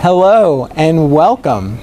Hello and welcome.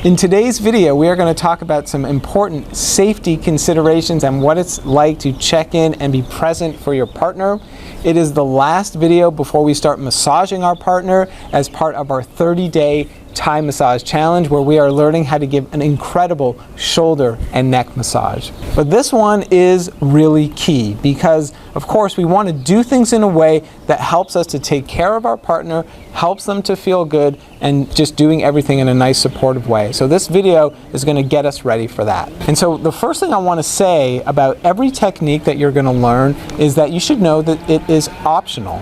In today's video, we are going to talk about some important safety considerations and what it's like to check in and be present for your partner. It is the last video before we start massaging our partner as part of our 30-day Thai massage challenge, where we are learning how to give an incredible shoulder and neck massage. But this one is really key because, of course, we want to do things in a way that helps us to take care of our partner, helps them to feel good, and just doing everything in a nice supportive way. So this video is going to get us ready for that. And so the first thing I want to say about every technique that you're going to learn is that you should know that it is optional.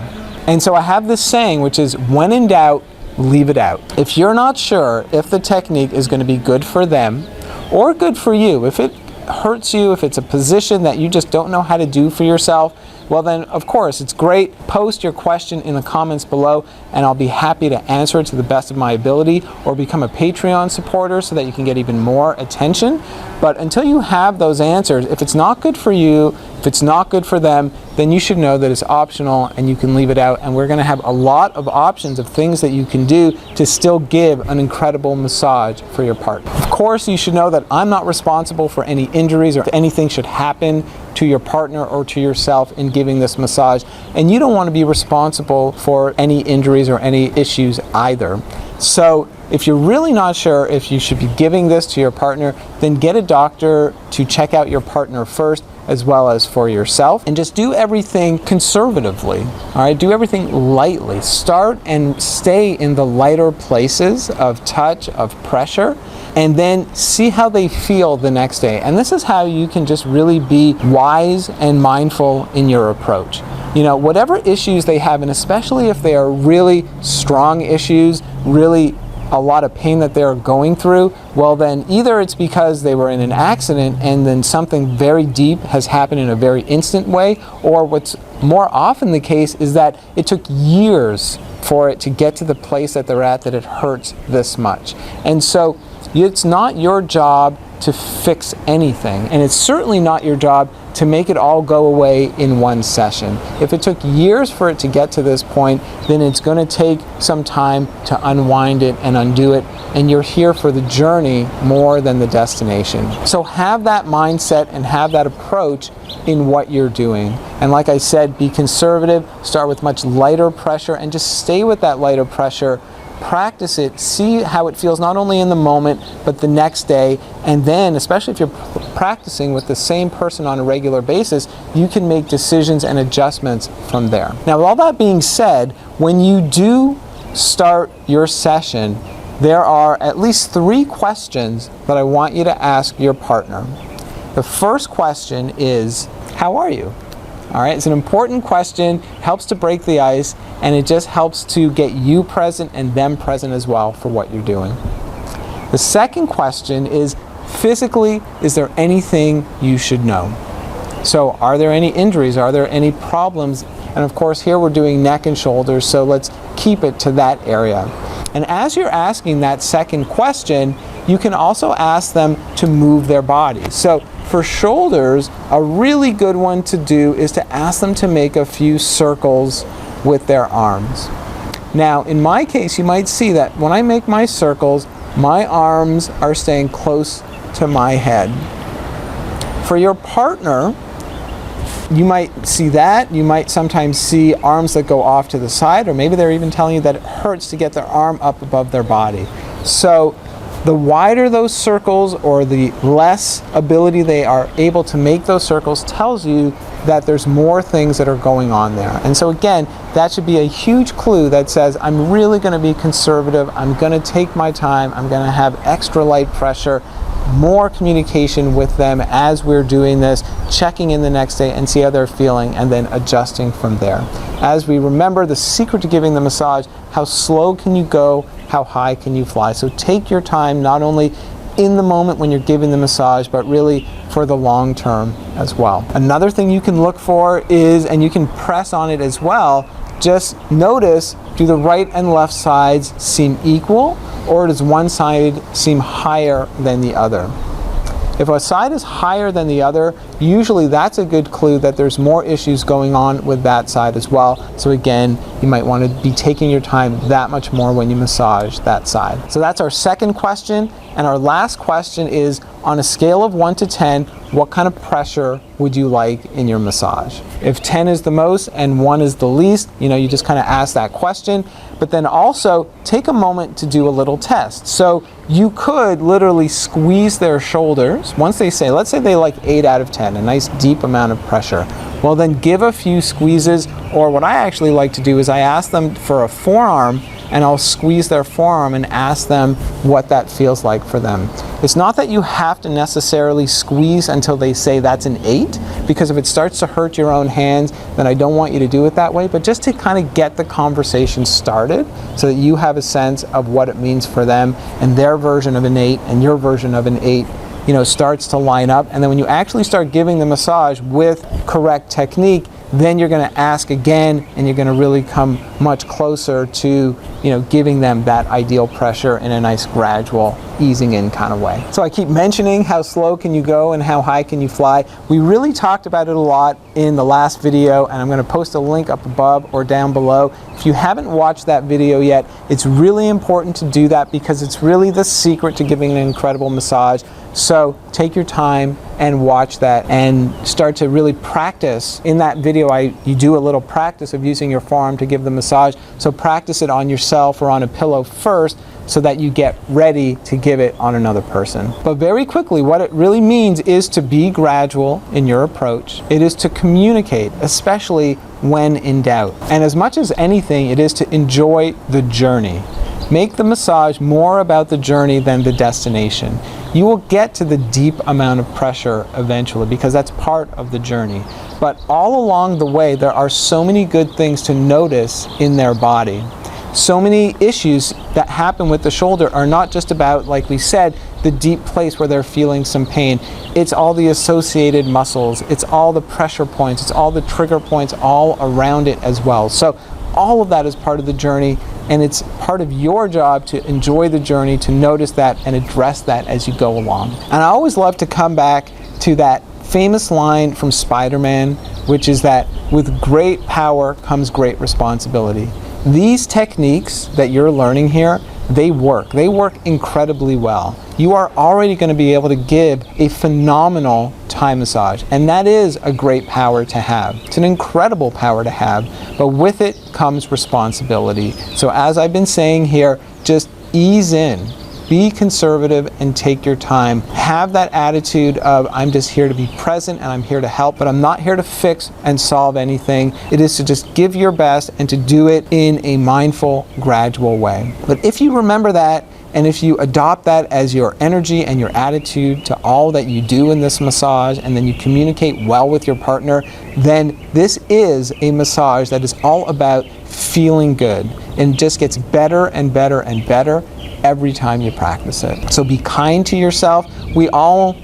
And so I have this saying, which is, when in doubt, leave it out. If you're not sure if the technique is going to be good for them or good for you, if it hurts you, if it's a position that you just don't know how to do for yourself, well then, of course, it's great. Post your question in the comments below and I'll be happy to answer it to the best of my ability, or become a Patreon supporter so that you can get even more attention. But until you have those answers, if it's not good for you, if it's not good for them, then you should know that it's optional and you can leave it out. And we're going to have a lot of options of things that you can do to still give an incredible massage for your partner. Of course, you should know that I'm not responsible for any injuries or if anything should happen to your partner or to yourself in giving this massage. And you don't want to be responsible for any injuries or any issues either. So if you're really not sure if you should be giving this to your partner, then get a doctor to check out your partner first, as well as for yourself, and just do everything conservatively. All right, do everything lightly. Start and stay in the lighter places of touch, of pressure, and then see how they feel the next day. And this is how you can just really be wise and mindful in your approach. You know, whatever issues they have, and especially if they are really strong issues, really a lot of pain that they're going through, well then either it's because they were in an accident and then something very deep has happened in a very instant way, or what's more often the case is that it took years for it to get to the place that they're at, that it hurts this much. And so it's not your job to fix anything, and it's certainly not your job to make it all go away in one session. If it took years for it to get to this point, then it's going to take some time to unwind it and undo it, and you're here for the journey more than the destination. So have that mindset and have that approach in what you're doing. And like I said, be conservative, start with much lighter pressure, and just stay with that lighter pressure. Practice it, see how it feels not only in the moment, but the next day. And then, especially if you're practicing with the same person on a regular basis, you can make decisions and adjustments from there. Now, with all that being said, when you do start your session, there are at least 3 questions that I want you to ask your partner. The first question is, how are you? All right, it's an important question, helps to break the ice, and it just helps to get you present and them present as well for what you're doing. The second question is, physically, is there anything you should know? So are there any injuries? Are there any problems? And of course, here we're doing neck and shoulders, so let's keep it to that area. And as you're asking that second question, you can also ask them to move their body. So for shoulders, a really good one to do is to ask them to make a few circles with their arms. Now, in my case, you might see that when I make my circles, my arms are staying close to my head. For your partner, you might see that. You might sometimes see arms that go off to the side, or maybe they're even telling you that it hurts to get their arm up above their body. So the wider those circles, or the less ability they are able to make those circles, tells you that there's more things that are going on there. And so again, that should be a huge clue that says, I'm really going to be conservative, I'm going to take my time, I'm going to have extra light pressure, more communication with them as we're doing this, checking in the next day and see how they're feeling, and then adjusting from there. As we remember, the secret to giving the massage, how slow can you go, how high can you fly? So take your time, not only in the moment when you're giving the massage, but really for the long term as well. Another thing you can look for is, and you can press on it as well, just notice, do the right and left sides seem equal, or does one side seem higher than the other? If a side is higher than the other, usually that's a good clue that there's more issues going on with that side as well. So again, you might want to be taking your time that much more when you massage that side. So that's our second question. And our last question is, on a scale of 1 to 10, what kind of pressure would you like in your massage? If 10 is the most and 1 is the least, you just kind of ask that question. But then also take a moment to do a little test. So you could literally squeeze their shoulders. Once they say, let's say they like 8 out of 10, a nice deep amount of pressure. Well, then give a few squeezes, or what I actually like to do is I ask them for a forearm, and I'll squeeze their forearm and ask them what that feels like for them. It's not that you have to necessarily squeeze until they say that's an 8, because if it starts to hurt your own hands, then I don't want you to do it that way, but just to kind of get the conversation started so that you have a sense of what it means for them, and their version of an 8 and your version of an 8 starts to line up. And then when you actually start giving the massage with correct technique, then you're going to ask again, and you're going to really come much closer to giving them that ideal pressure in a nice gradual easing in kind of way. So I keep mentioning how slow can you go and how high can you fly. We really talked about it a lot in the last video, and I'm going to post a link up above or down below. If you haven't watched that video yet, it's really important to do that, because it's really the secret to giving an incredible massage. So take your time and watch that and start to really practice. In that video, you do a little practice of using your forearm to give the massage. So practice it on yourself or on a pillow first, so that you get ready to give it on another person. But very quickly, what it really means is to be gradual in your approach. It is to communicate, especially when in doubt. And as much as anything, it is to enjoy the journey. Make the massage more about the journey than the destination. You will get to the deep amount of pressure eventually, because that's part of the journey. But all along the way, there are so many good things to notice in their body. So many issues that happen with the shoulder are not just about, like we said, the deep place where they're feeling some pain. It's all the associated muscles, it's all the pressure points, it's all the trigger points all around it as well. So all of that is part of the journey, and it's part of your job to enjoy the journey, to notice that and address that as you go along. And I always love to come back to that famous line from Spider-Man, which is that with great power comes great responsibility. These techniques that you're learning here, they work. They work incredibly well. You are already going to be able to give a phenomenal Thai massage, and that is a great power to have. It's an incredible power to have, but with it comes responsibility. So as I've been saying here, just ease in. Be conservative and take your time. Have that attitude of, I'm just here to be present and I'm here to help, but I'm not here to fix and solve anything. It is to just give your best and to do it in a mindful, gradual way. But if you remember that, and if you adopt that as your energy and your attitude to all that you do in this massage, and then you communicate well with your partner, then this is a massage that is all about feeling good, and just gets better and better and better every time you practice it. So be kind to yourself. We all,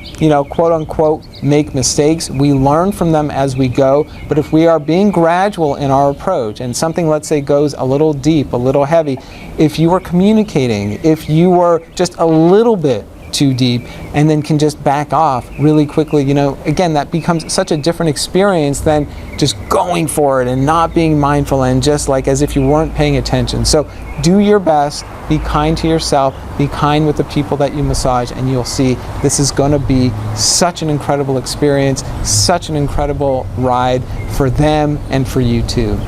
quote unquote, make mistakes. We learn from them as we go, but if we are being gradual in our approach, and something, let's say, goes a little deep, a little heavy, if you are communicating, if you were just a little bit too deep and then can just back off really quickly, again, that becomes such a different experience than just going for it and not being mindful and just like as if you weren't paying attention. So do your best, be kind to yourself, be kind with the people that you massage, and you'll see this is going to be such an incredible experience, such an incredible ride for them and for you too.